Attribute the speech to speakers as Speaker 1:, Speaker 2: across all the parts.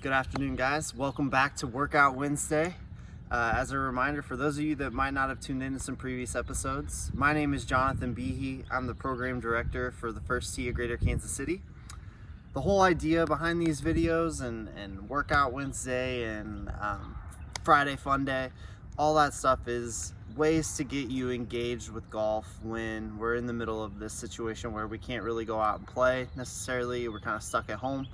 Speaker 1: Good afternoon, guys. Welcome back to Workout Wednesday. As a reminder, for those of you that might not have tuned in to some previous episodes, my name is Jonathan Behee. I'm the program director for the First Tee of Greater Kansas City. The whole idea behind these videos and Workout Wednesday and Friday Fun Day, all that stuff is ways to get you engaged with golf when we're in the middle of this situation where we can't really go out and play necessarily. We're kind of stuck at home.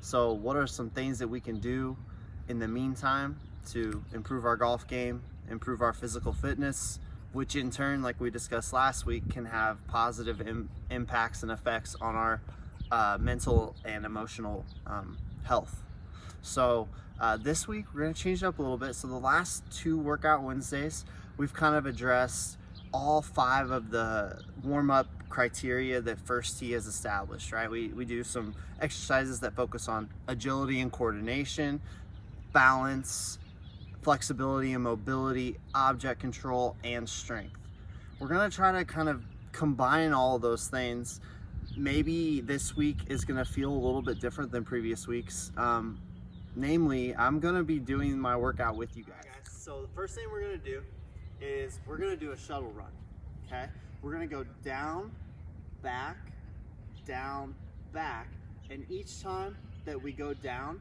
Speaker 1: So what are some things that we can do in the meantime to improve our golf game, improve our physical fitness, which in turn, like we discussed last week, can have positive impacts and effects on our mental and emotional health. So this week we're going to change it up a little bit. So the last two Workout Wednesdays, we've kind of addressed all 5 of the warm-up criteria that First Tee has established, right? We do some exercises that focus on agility and coordination, balance, flexibility and mobility, object control, and strength. We're gonna try to kind of combine all of those things. Maybe this week is gonna feel a little bit different than previous weeks. Namely, I'm gonna be doing my workout with you guys. So the first thing we're gonna do is we're gonna do a shuttle run, okay? We're gonna go down, back, and each time that we go down,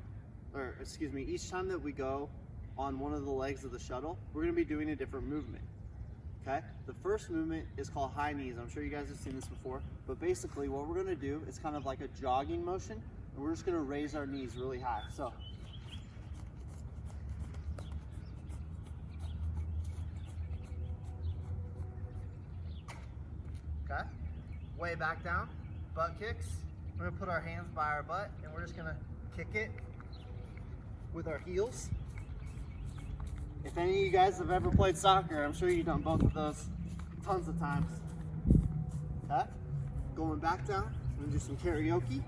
Speaker 1: each time that we go on one of the legs of the shuttle, we're gonna be doing a different movement, okay? The first movement is called high knees. I'm sure you guys have seen this before, but basically what we're gonna do is kind of like a jogging motion, and we're just gonna raise our knees really high. So, okay, way back down, butt kicks. We're gonna put our hands by our butt and we're just gonna kick it with our heels. If any of you guys have ever played soccer, I'm sure you've done both of those tons of times. Okay, going back down, we're gonna do some karaoke.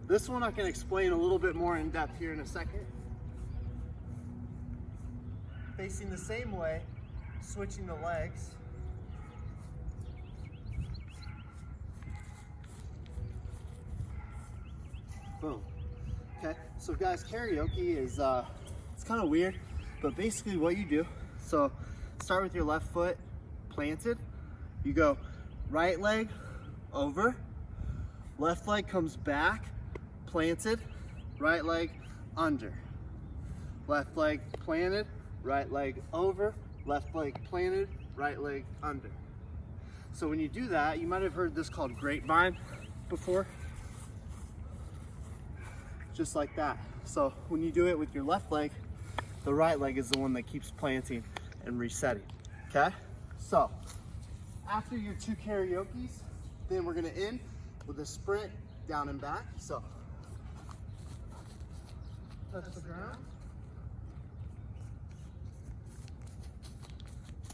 Speaker 1: This one I can explain a little bit more in depth here in a second. Facing the same way, switching the legs. Boom. Okay, so guys, karaoke is it's kind of weird, but basically what you do, so start with your left foot planted, you go right leg over, left leg comes back, planted, right leg under, left leg planted, right leg over, left leg planted, right leg under. So when you do that, you might have heard this called grapevine before. Just like that. So when you do it with your left leg, the right leg is the one that keeps planting and resetting. Okay? So after your 2 karaokes, then we're gonna end with a sprint down and back. So touch the ground,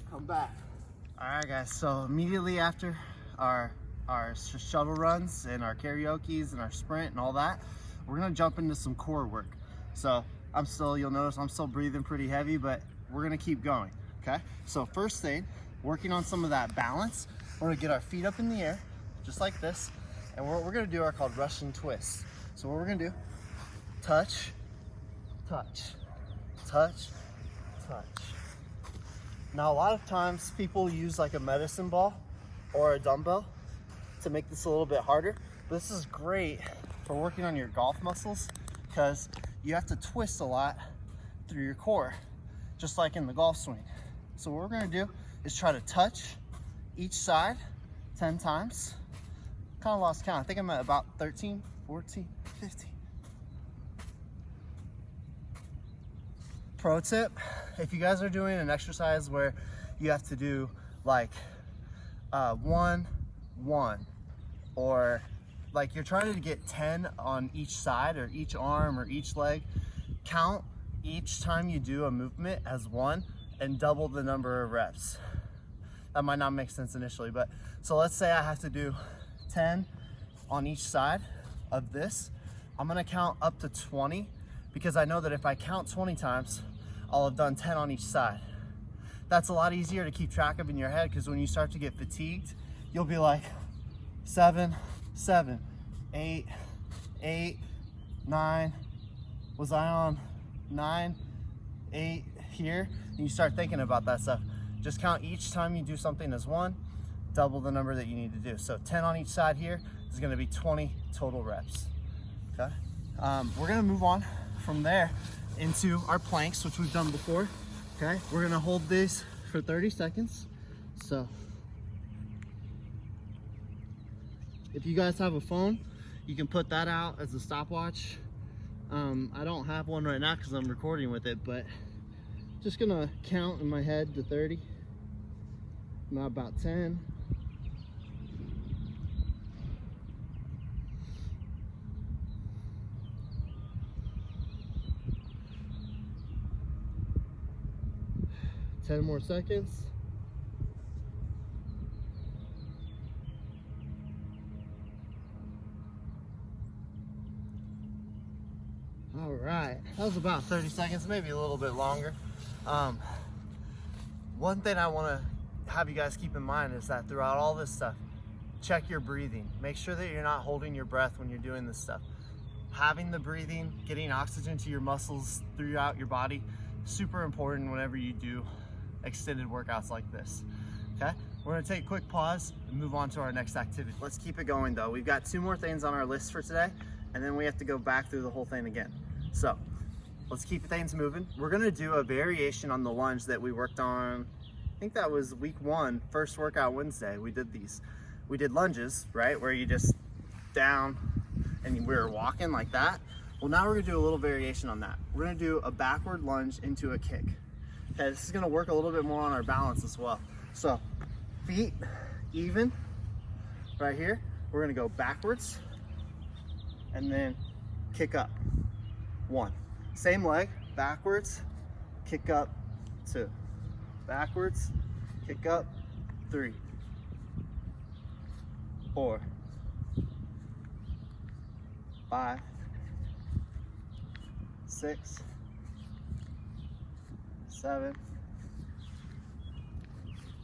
Speaker 1: come back. All right, guys, so immediately after our shuttle runs and our karaokes and our sprint and all that, we're gonna jump into some core work. So you'll notice I'm still breathing pretty heavy, but we're gonna keep going, okay? So first thing, working on some of that balance, we're gonna get our feet up in the air, just like this, and what we're gonna do are called Russian twists. So what we're gonna do, touch, touch, touch, touch. Now a lot of times people use like a medicine ball or a dumbbell to make this a little bit harder, but this is great for working on your golf muscles because you have to twist a lot through your core, just like in the golf swing. So what we're gonna do is try to touch each side 10 times. Kind of lost count. I think I'm at about 13, 14, 15. Pro tip, if you guys are doing an exercise where you have to do like 1, 1, or like you're trying to get 10 on each side or each arm or each leg, count each time you do a movement as 1 and double the number of reps. That might not make sense initially, but so let's say I have to do 10 on each side of this. I'm gonna count up to 20 because I know that if I count 20 times, I'll have done 10 on each side. That's a lot easier to keep track of in your head because when you start to get fatigued, you'll be like 7, 7, 8, 8, 9, Was I on 9, 8 here? And you start thinking about that stuff. Just count each time you do something as 1, double the number that you need to do. So 10 on each side here is gonna be 20 total reps, okay? We're gonna move on from there into our planks, which we've done before, okay? We're gonna hold these for 30 seconds. So if you guys have a phone, you can put that out as a stopwatch. I don't have one right now because I'm recording with it, but just gonna count in my head to 30. I'm at about 10. Ten more seconds. All right, that was about 30 seconds, maybe a little bit longer. One thing I want to have you guys keep in mind is that throughout all this stuff, check your breathing. Make sure that you're not holding your breath when you're doing this stuff. Having the breathing, getting oxygen to your muscles throughout your body, super important whenever you do extended workouts like this, okay? We're gonna take a quick pause and move on to our next activity. Let's keep it going though. We've got 2 more things on our list for today, and then we have to go back through the whole thing again. So let's keep things moving. We're gonna do a variation on the lunge that we worked on, I think that was week 1, first workout Wednesday. We did these. We did lunges, right? Where you just down and we were walking like that. Well, now we're gonna do a little variation on that. We're gonna do a backward lunge into a kick. Okay, this is gonna work a little bit more on our balance as well. So feet even right here. We're gonna go backwards and then kick up. 1. Same leg, backwards, kick up, 2. Backwards, kick up, 3. 4. 5. 6. 7.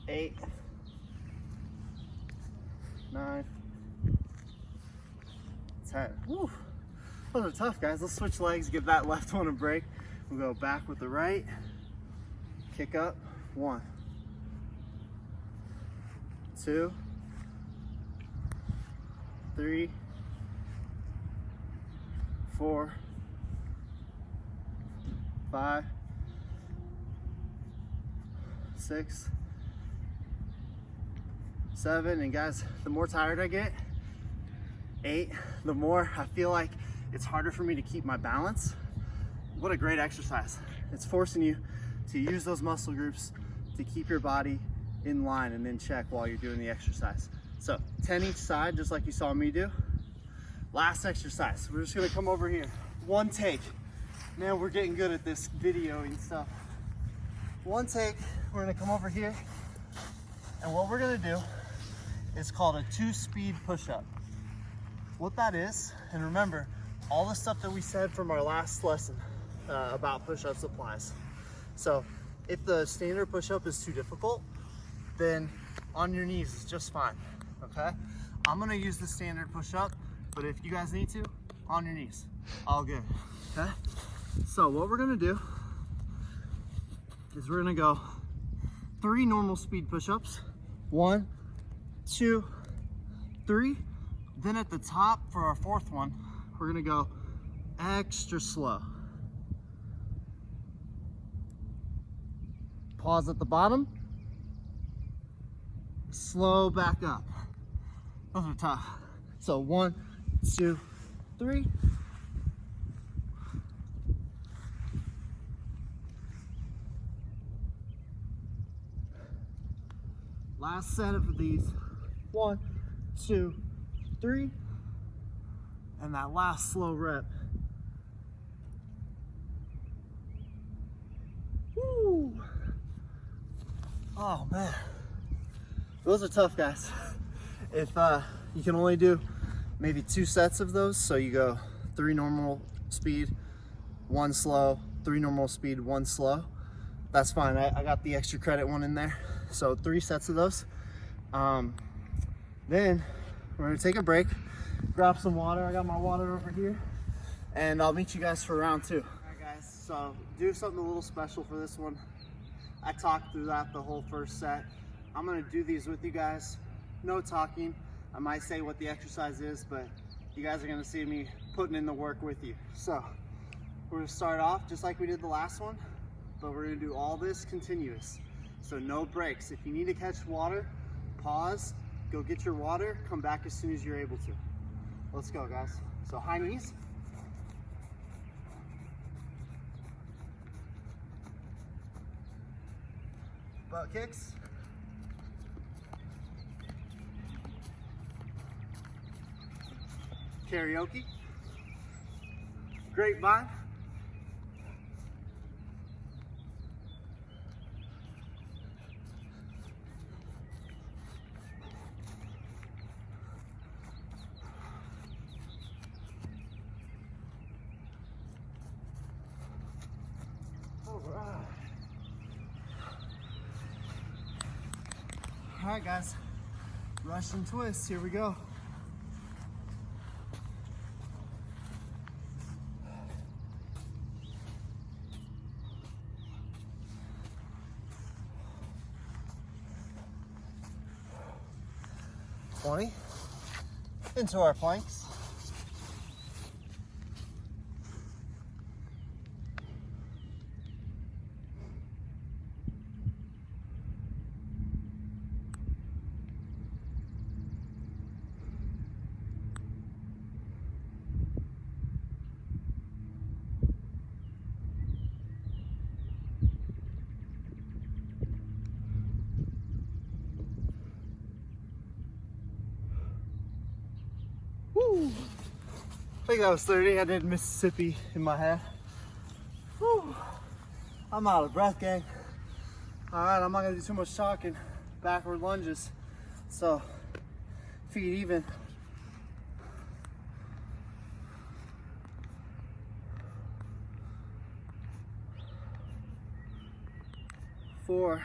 Speaker 1: 8. 9. 10. Woo. Those are tough, guys. Let's switch legs, give that left one a break. We'll go back with the right, kick up, 1, 2, 3, 4, 5, 6, 7, and guys, the more tired I get, 8, the more I feel like it's harder for me to keep my balance. What a great exercise. It's forcing you to use those muscle groups to keep your body in line and in check while you're doing the exercise. So 10 each side, just like you saw me do. Last exercise, we're just gonna come over here. 1 take. Man, we're getting good at this videoing stuff. 1 take, we're gonna come over here. And what we're gonna do is called a 2-speed push-up. What that is, and remember, all the stuff that we said from our last lesson about push-ups applies. So if the standard push-up is too difficult, then on your knees is just fine, okay? I'm gonna use the standard push-up, but if you guys need to, on your knees, all good, okay? So what we're gonna do is we're gonna go 3 normal speed push-ups. 1, 2, 3. Then at the top for our 4th one, we're gonna go extra slow. Pause at the bottom. Slow back up. Those are tough. So 1, 2, 3. Last set of these. 1, 2, 3. And that last slow rep. Woo! Oh man, those are tough, guys. If you can only do maybe 2 sets of those, so you go 3 normal speed, 1 slow, 3 normal speed, 1 slow, that's fine. I got the extra credit one in there. So 3 sets of those. Then we're gonna take a break, grab some water. I got my water over here. and I'll meet you guys for round 2. All right, guys, so do something a little special for this one. I talked throughout the whole first set. I'm gonna do these with you guys. No talking. I might say what the exercise is, but you guys are gonna see me putting in the work with you. So we're gonna start off just like we did the last one, but we're gonna do all this continuous. So no breaks. If you need to catch water, pause, go get your water, come back as soon as you're able to. Let's go, guys. So high knees. Butt kicks. Karaoke. Grapevine. All right, guys, Russian twist, here we go. Into our planks. I think that was 30. I did Mississippi in my head. Whew. I'm out of breath, gang. All right, I'm not gonna do too much talking. Backward lunges. So, feet even. Four.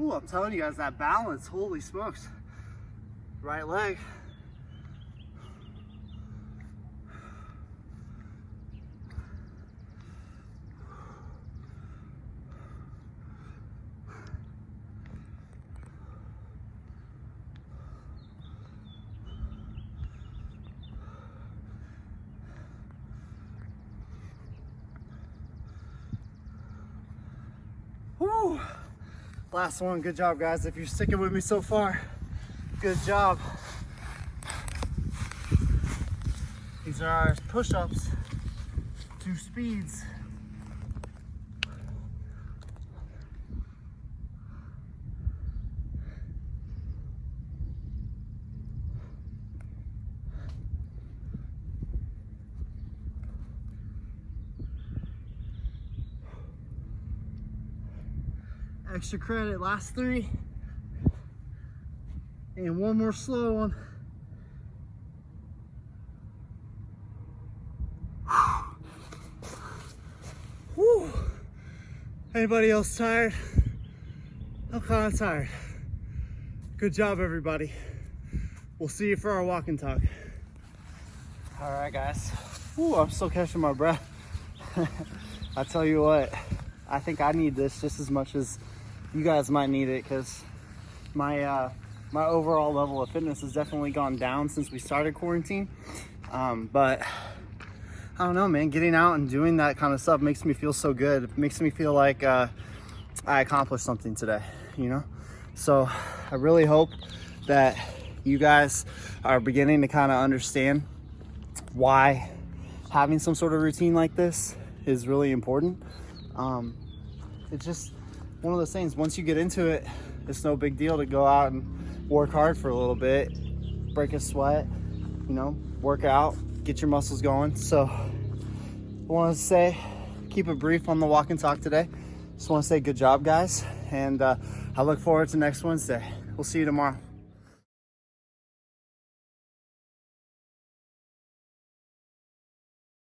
Speaker 1: Ooh, I'm telling you guys, that balance, holy smokes. Right leg. Woo! Last one, good job, guys. If you're sticking with me so far, good job. These are our push-ups, 2 speeds. Extra credit, last 3. And one more slow one. Whew. Anybody else tired? I'm kind of tired. Good job, everybody. We'll see you for our walk and talk. All right, guys. Whew, I'm still catching my breath. I tell you what, I think I need this just as much as you guys might need it, because my my overall level of fitness has definitely gone down since we started quarantine. But I don't know, man, getting out and doing that kind of stuff makes me feel so good. It makes me feel like I accomplished something today, you know? So I really hope that you guys are beginning to kind of understand why having some sort of routine like this is really important. It's just one of those things, once you get into it, it's no big deal to go out and work hard for a little bit, break a sweat, you know, work out, get your muscles going. So I want to say, keep it brief on the walk and talk today. Just want to say good job, guys. And I look forward to next Wednesday. We'll see you tomorrow.